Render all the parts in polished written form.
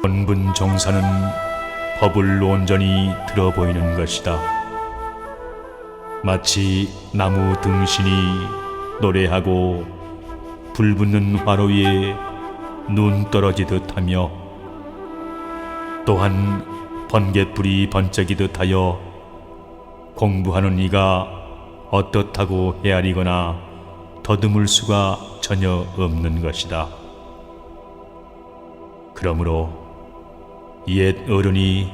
본분 정사는 법을 온전히 들어 보이는 것이다. 마치 나무 등신이 노래하고 불 붙는 화로 위에 눈 떨어지듯 하며, 또한 번갯불이 번쩍이듯 하여 공부하는 이가 어떻다고 헤아리거나 더듬을 수가 전혀 없는 것이다. 그러므로 옛 어른이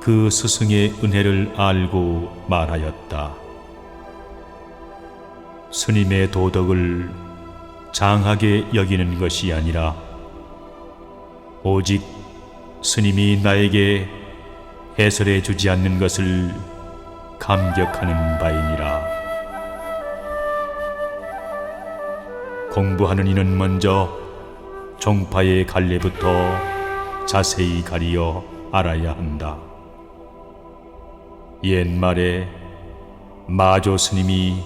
그 스승의 은혜를 알고 말하였다. 스님의 도덕을 장하게 여기는 것이 아니라 오직 스님이 나에게 해설해 주지 않는 것을 감격하는 바이니라. 공부하는 이는 먼저 종파의 갈래부터 자세히 가리어 알아야 한다. 옛말에 마조 스님이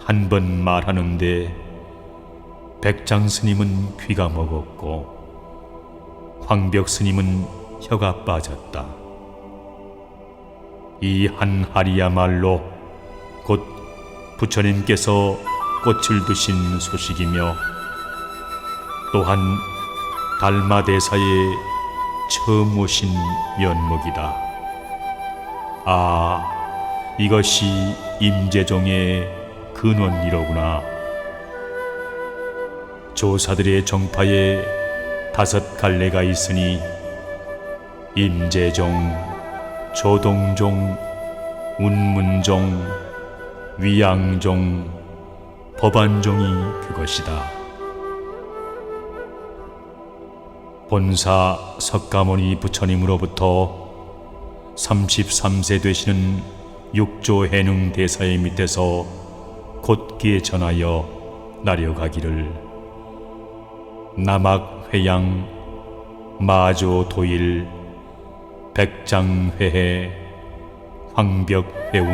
한 번 말하는데 백장 스님은 귀가 먹었고 황벽 스님은 혀가 빠졌다. 이 한 할이야말로 곧 부처님께서 꽃을 드신 소식이며, 또한 달마대사에 처음 오신 면목이다. 아, 이것이 임재종의 근원이로구나. 조사들의 정파에 5 갈래가 있으니 임재종, 조동종, 운문종, 위양종, 법안종이 그것이다. 본사 석가모니 부처님으로부터 33세 되시는 육조 해능 대사의 밑에서 곧기에 전하여 나려가기를, 남악 회양, 마조 도일, 백장 회해, 황벽 회운,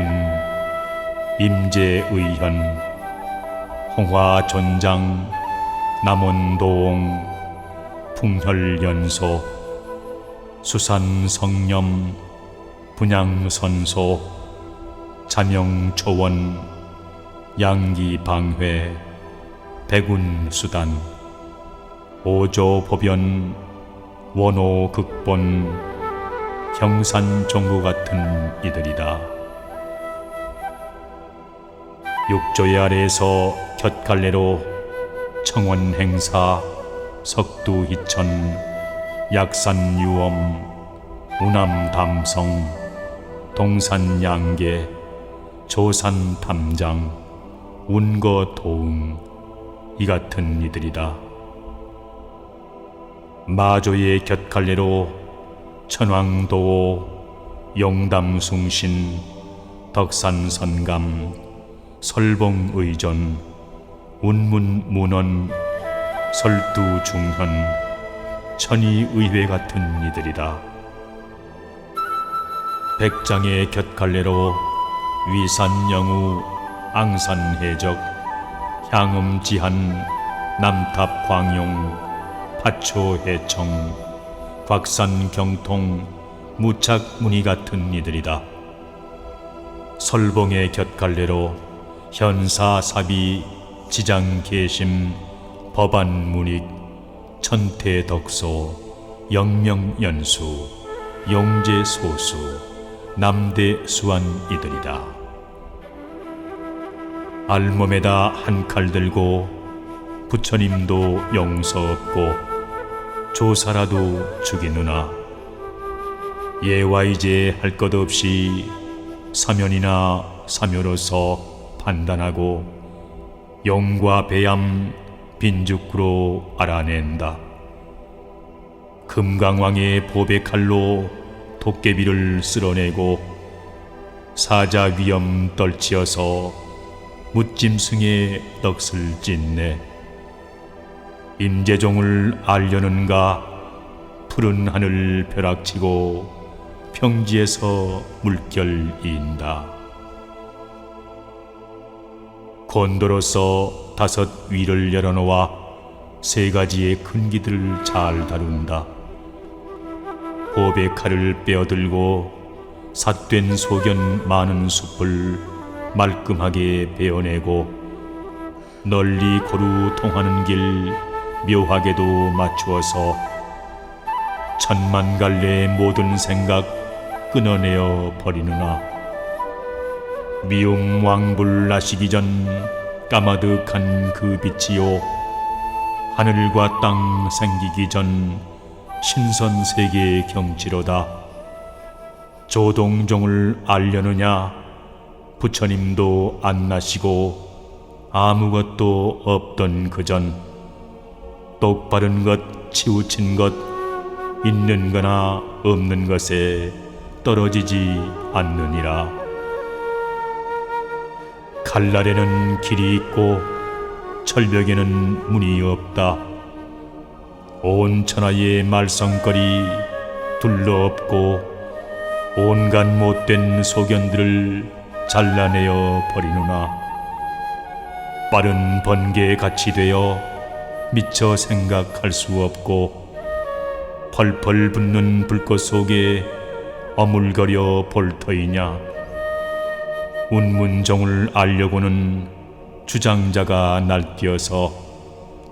임재 의현, 홍화 존장, 남원도옹, 풍혈연소, 수산 성념, 분양선소, 자명초원, 양기방회, 백운수단, 오조법연, 원오극본, 형산종구 같은 이들이다. 육조의 아래에서 곁갈래로 청원행사, 석두희천, 약산유엄, 우남담성, 동산양계, 조산담장, 운거도응, 이 같은 이들이다. 마조의 곁갈래로 천왕도오, 용담숭신, 덕산선감, 설봉의존, 운문문원, 설두중현, 천의의회 같은 이들이다. 백장의 곁갈래로 위산영우, 앙산해적, 향음지한, 남탑광용, 파초해청, 곽산경통, 무착문이 같은 이들이다. 설봉의 곁갈래로 현사사비, 지장계심, 법안문익, 천태덕소, 영명연수, 용제소수, 남대수한 이들이다. 알몸에다 한 칼 들고 부처님도 용서 없고 조사라도 죽이느나, 예와이제 할 것 없이 사면이나 사묘로서 판단하고 용과 배암, 빈죽구로 알아낸다. 금강왕의 보배칼로 도깨비를 쓸어내고 사자 위엄 떨치어서 무짐승의 넋을 찢네. 임재종을 알려는가 푸른 하늘 벼락치고 평지에서 물결이인다. 곤도로서 5 위를 열어놓아 3 가지의 큰 기들을 잘 다룬다. 호배 칼을 빼어들고 삿된 소견 많은 숲을 말끔하게 베어내고 널리 고루 통하는 길 묘하게도 맞추어서 천만 갈래의 모든 생각 끊어내어 버리느나 미움 왕불 나시기 전 까마득한 그 빛이요 하늘과 땅 생기기 전 신선 세계의 경치로다. 조동종을 알려느냐 부처님도 안 나시고 아무것도 없던 그전 똑바른 것 치우친 것 있는 거나 없는 것에 떨어지지 않느니라. 갈날에는 길이 있고 철벽에는 문이 없다. 온 천하의 말썽거리 둘러엎고 온갖 못된 소견들을 잘라내어 버리누나 빠른 번개에 같이 되어 미처 생각할 수 없고 펄펄 붙는 불꽃 속에 어물거려 볼 터이냐. 운문종을 알려고는 주장자가 날뛰어서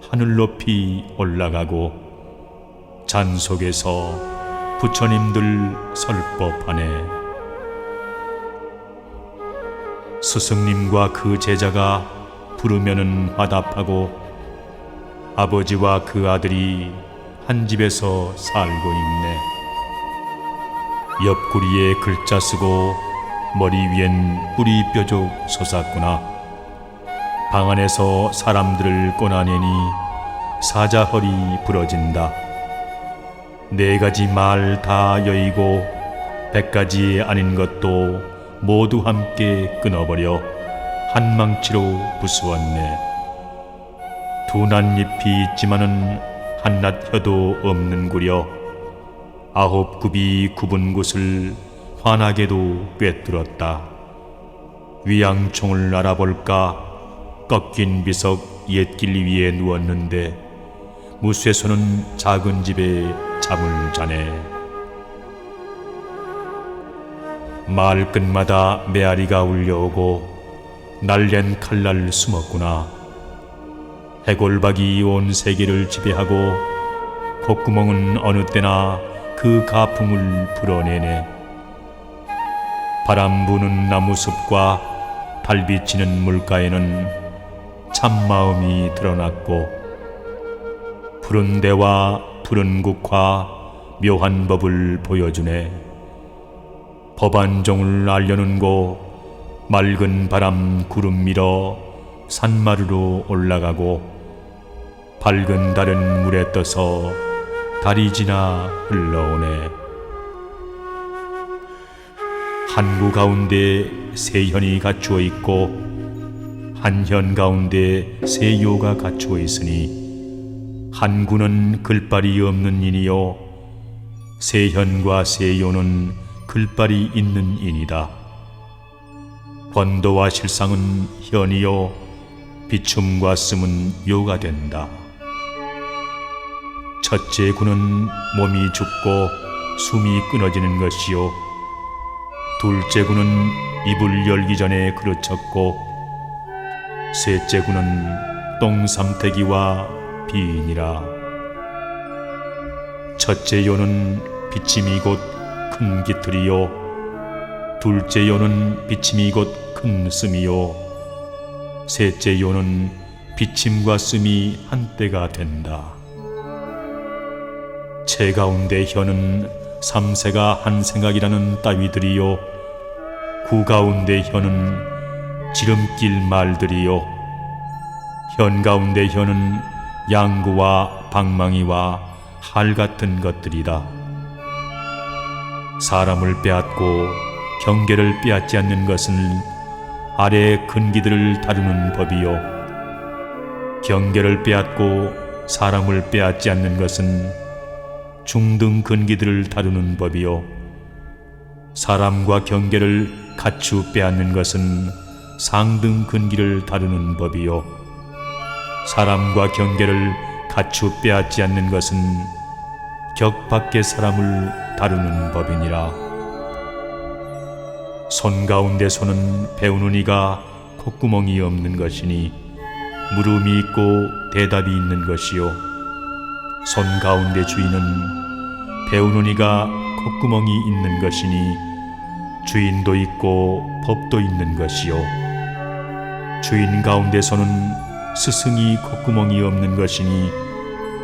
하늘 높이 올라가고 잔 속에서 부처님들 설 법하네. 스승님과 그 제자가 부르면은 화답하고 아버지와 그 아들이 한 집에서 살고 있네. 옆구리에 글자 쓰고 머리 위엔 뿌리 뾰족 솟았구나. 방 안에서 사람들을 꺼내내니 사자허리 부러진다. 4가지 말 다 여의고 100가지 아닌 것도 모두 함께 끊어버려 한 망치로 부수었네. 두 낫잎이 있지만은 한낱 혀도 없는구려. 9굽이 굽은 곳을 환하게도 꿰뚫었다. 위양총을 알아볼까 꺾인 비석 옛길 위에 누웠는데 무쇠손은 작은 집에 잠을 자네. 마을 끝마다 메아리가 울려오고 날랜 칼날 숨었구나. 해골박이 온 세계를 지배하고 콧구멍은 어느 때나 그 가풍을 불어내네. 바람 부는 나무숲과 달 비치는 물가에는 참마음이 드러났고 푸른 대와 푸른 국화 묘한 법을 보여주네. 법안종을 알려는고 맑은 바람 구름 밀어 산마루로 올라가고 밝은 달은 물에 떠서 달이 지나 흘러오네. 한 구 가운데 세 현이 갖추어 있고 한 현 가운데 세 요가 갖추어 있으니 한 구는 글발이 없는 인이요 세 현과 세 요는 글발이 있는 인이다. 권도와 실상은 현이요 비춤과 씀은 요가 된다. 첫째 구는 몸이 죽고 숨이 끊어지는 것이요 둘째 구는 입을 열기 전에 그르쳤고 셋째 구는 똥삼태기와 비인이라. 첫째 요는 비침이 곧 큰 깃털이요 둘째 요는 비침이 곧 큰 씀이요 셋째 요는 비침과 씀이 한때가 된다. 체 가운데 혀는 삼세가 한 생각이라는 따위들이요 구 가운데 혀는 지름길 말들이요 현 가운데 혀는 양구와 방망이와 활 같은 것들이다. 사람을 빼앗고 경계를 빼앗지 않는 것은 아래의 근기들을 다루는 법이요 경계를 빼앗고 사람을 빼앗지 않는 것은 중등 근기들을 다루는 법이요 사람과 경계를 갖추 빼앗는 것은 상등 근기를 다루는 법이요 사람과 경계를 갖추 빼앗지 않는 것은 격 밖의 사람을 다루는 법이니라. 손 가운데 손은 배우는 이가 콧구멍이 없는 것이니 물음이 있고 대답이 있는 것이요, 손 가운데 주인은 배우는 이가 콧구멍이 있는 것이니 주인도 있고 법도 있는 것이요, 주인 가운데 손은 스승이 콧구멍이 없는 것이니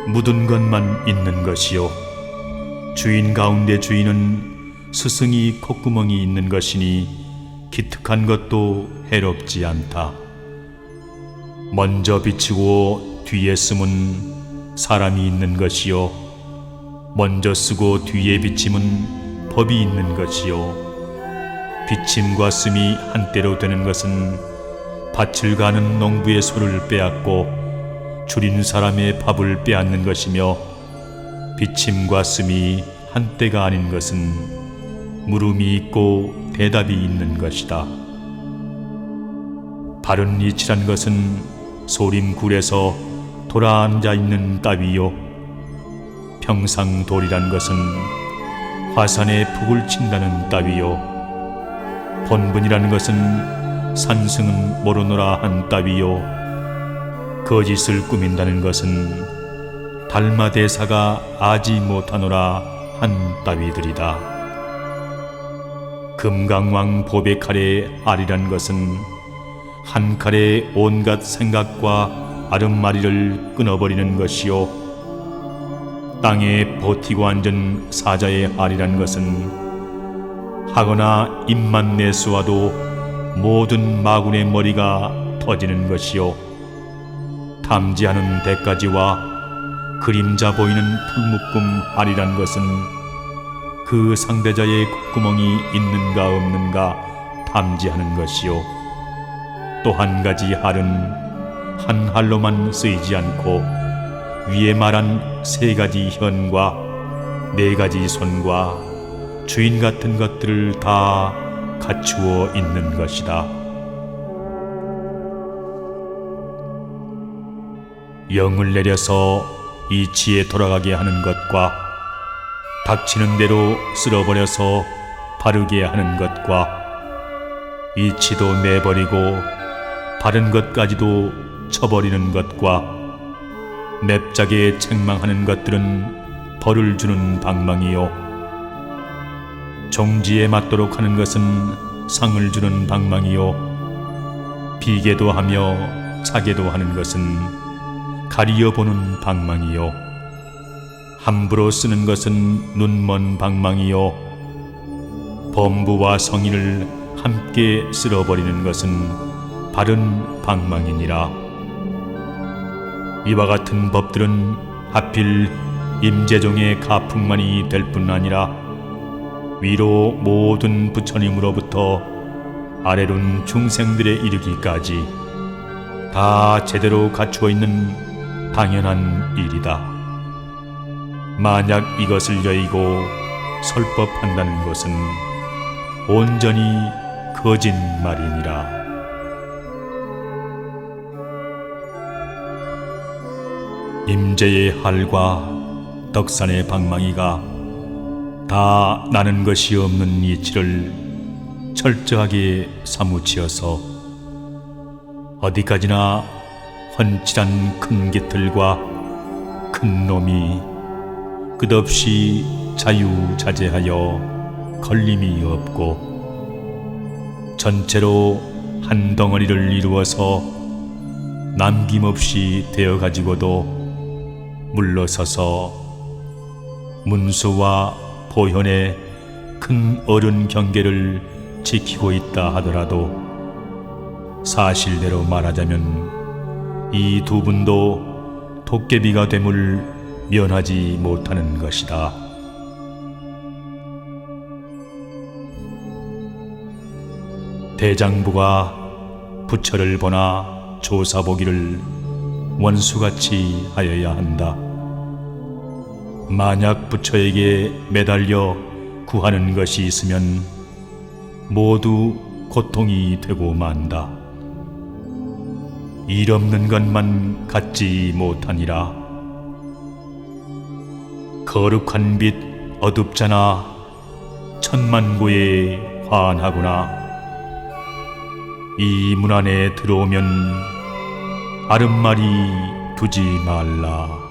묻은 것만 있는 것이요, 주인 가운데 주인은 스승이 콧구멍이 있는 것이니 기특한 것도 해롭지 않다. 먼저 비치고 뒤에 쓰면 사람이 있는 것이요, 먼저 쓰고 뒤에 비침은 법이 있는 것이요, 비침과 씀이 한때로 되는 것은 밭을 가는 농부의 소를 빼앗고 줄인 사람의 밥을 빼앗는 것이며, 비침과 씀이 한때가 아닌 것은 물음이 있고 대답이 있는 것이다. 바른 이치란 것은 소림굴에서 돌아앉아 있는 따위요, 평상돌이란 것은 화산에 푹을 친다는 따위요, 본분이란 것은 산승은 모르노라 한 따위요, 거짓을 꾸민다는 것은 달마대사가 아지 못하노라 한 따위들이다. 금강왕 보배 칼의 알이란 것은 한 칼에 온갖 생각과 아름마리를 끊어버리는 것이요, 땅에 버티고 앉은 사자의 알이란 것은 하거나 입만 내쏘아도 모든 마군의 머리가 터지는 것이요, 탐지하는 대까지와 그림자 보이는 풀묶음 알이란 것은 그 상대자의 콧구멍이 있는가 없는가 탐지하는 것이요, 또 한 가지 알은 한 알로만 쓰이지 않고 위에 말한 세 가지 현과 네 가지 손과 주인 같은 것들을 다 갖추어 있는 것이다. 영을 내려서 이치에 돌아가게 하는 것과 닥치는 대로 쓸어버려서 바르게 하는 것과 이치도 내버리고 바른 것까지도 쳐버리는 것과 맵자게 책망하는 것들은 벌을 주는 방망이요, 종지에 맞도록 하는 것은 상을 주는 방망이요, 비게도 하며 차게도 하는 것은 가리어 보는 방망이요, 함부로 쓰는 것은 눈먼 방망이요, 범부와 성의를 함께 쓸어버리는 것은 바른 방망이니라. 이와 같은 법들은 하필 임재종의 가풍만이 될 뿐 아니라 위로 모든 부처님으로부터 아래론 중생들에 이르기까지 다 제대로 갖추어 있는 당연한 일이다. 만약 이것을 여의고 설법한다는 것은 온전히 거짓말이니라. 임재의 할과 덕산의 방망이가 다 나는 것이 없는 이치를 철저하게 사무치어서 어디까지나 훤칠한 큰 깃털과 큰 놈이 끝없이 자유자재하여 걸림이 없고 전체로 한 덩어리를 이루어서 남김없이 되어가지고도 물러서서 문수와 보현의 큰 어른 경계를 지키고 있다 하더라도 사실대로 말하자면 이 두 분도 도깨비가 됨을 면하지 못하는 것이다. 대장부가 부처를 보나 조사보기를 원수같이 하여야 한다. 만약 부처에게 매달려 구하는 것이 있으면 모두 고통이 되고 만다. 일 없는 것만 갖지 못하니라. 거룩한 빛 어둡잖아. 천만고에 환하구나. 이 문 안에 들어오면 아름마리 두지 말라.